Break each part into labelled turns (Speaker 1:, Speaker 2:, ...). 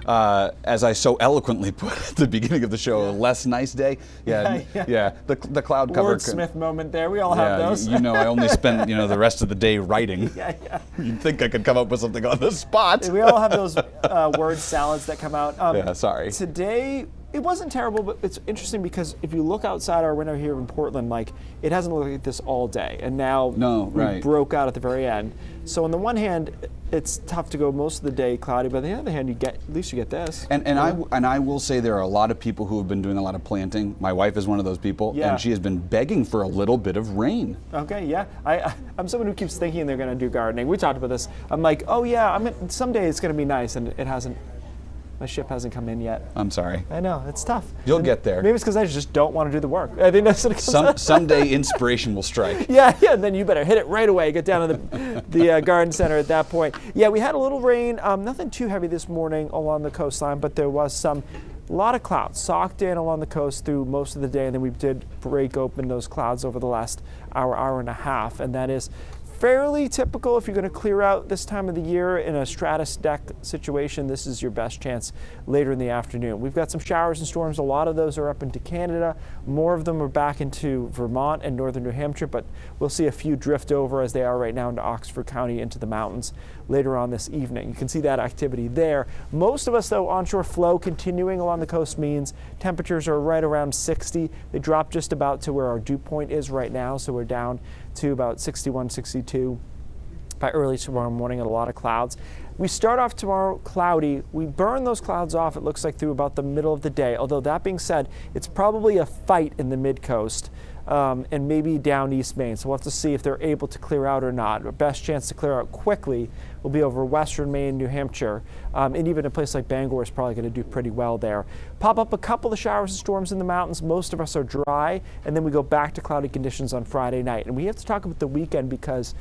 Speaker 1: as I so eloquently put at the beginning of the show, a less nice day. Yeah. The cloud cover.
Speaker 2: Wordsmith moment there. We all have those.
Speaker 1: You know, I only spend the rest of the day writing. You'd think I could come up with something on the spot.
Speaker 2: We all have those word salads that come out.
Speaker 1: Sorry.
Speaker 2: Today, it wasn't terrible, but it's interesting because if you look outside our window here in Portland, like it hasn't looked like this all day, and now we broke out at the very end. So on the one hand, it's tough to go most of the day cloudy, but on the other hand, at least you get this.
Speaker 1: And I will say there are a lot of people who have been doing a lot of planting. My wife is one of those people, and she has been begging for a little bit of rain.
Speaker 2: Okay, yeah. I'm someone who keeps thinking they're going to do gardening. We talked about this. I'm like, oh yeah, someday it's going to be nice, and it hasn't. My ship hasn't come in yet.
Speaker 1: I'm sorry.
Speaker 2: I know, it's tough.
Speaker 1: You'll get there.
Speaker 2: Maybe it's because I just don't want to do the work. I think that's what it comes
Speaker 1: Someday inspiration will strike.
Speaker 2: Yeah, and then you better hit it right away. Get down to the garden center at that point. Yeah, we had a little rain, nothing too heavy this morning along the coastline, but there was a lot of clouds socked in along the coast through most of the day, and then we did break open those clouds over the last hour and a half, and that is fairly typical if you're going to clear out this time of the year in a stratus deck situation. This is your best chance later in the afternoon. We've got some showers and storms. A lot of those are up into Canada. More of them are back into Vermont and northern New Hampshire, but we'll see a few drift over as they are right now into Oxford County into the mountains later on this evening. You can see that activity there. Most of us, though, onshore flow continuing along the coast means temperatures are right around 60. They drop just about to where our dew point is right now, so we're down to about 61, 62 by early tomorrow morning and a lot of clouds. We start off tomorrow cloudy. We burn those clouds off, it looks like, through about the middle of the day. Although that being said, it's probably a fight in the mid-coast and maybe down East Maine. So we'll have to see if they're able to clear out or not. Our best chance to clear out quickly will be over western Maine, New Hampshire, and even a place like Bangor is probably going to do pretty well there. Pop up a couple of showers and storms in the mountains. Most of us are dry, and then we go back to cloudy conditions on Friday night. And we have to talk about the weekend because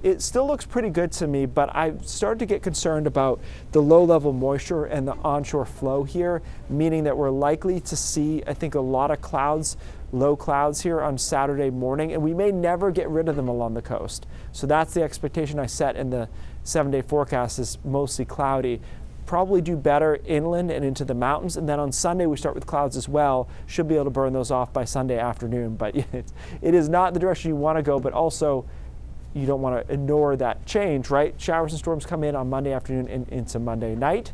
Speaker 2: it still looks pretty good to me, but I've started to get concerned about the low-level moisture and the onshore flow here, meaning that we're likely to see, I think, a lot of clouds, low clouds here on Saturday morning, and we may never get rid of them along the coast. So that's the expectation I set in the 7-day forecast, is mostly cloudy. Probably do better inland and into the mountains, and then on Sunday we start with clouds as well. Should be able to burn those off by Sunday afternoon, but it is not the direction you want to go, but also you don't want to ignore that change, right? Showers and storms come in on Monday afternoon and into Monday night.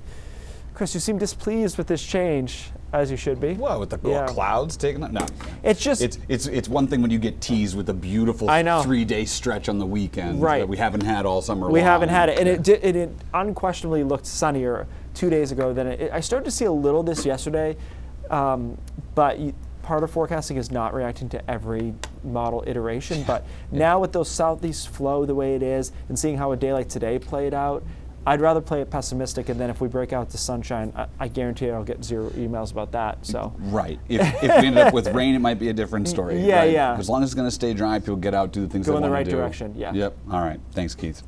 Speaker 2: Chris, you seem displeased with this change, as you should be.
Speaker 1: Well, with the clouds taking up? No.
Speaker 2: It's just...
Speaker 1: It's one thing when you get teased with a beautiful 3-day stretch on the weekend that we haven't had all summer long.
Speaker 2: We haven't had it, and it unquestionably looked sunnier 2 days ago than I started to see a little this yesterday, but part of forecasting is not reacting to every model iteration, but now with those southeast flow the way it is and seeing how a day like today played out, I'd rather play it pessimistic, and then if we break out the sunshine, I guarantee I'll get 0 emails about that. So
Speaker 1: right. If we ended up with rain, it might be a different story.
Speaker 2: Yeah.
Speaker 1: As long as it's going to stay dry, people get out, do the things they want to do.
Speaker 2: Go in the right direction, yeah.
Speaker 1: Yep. All right. Thanks, Keith.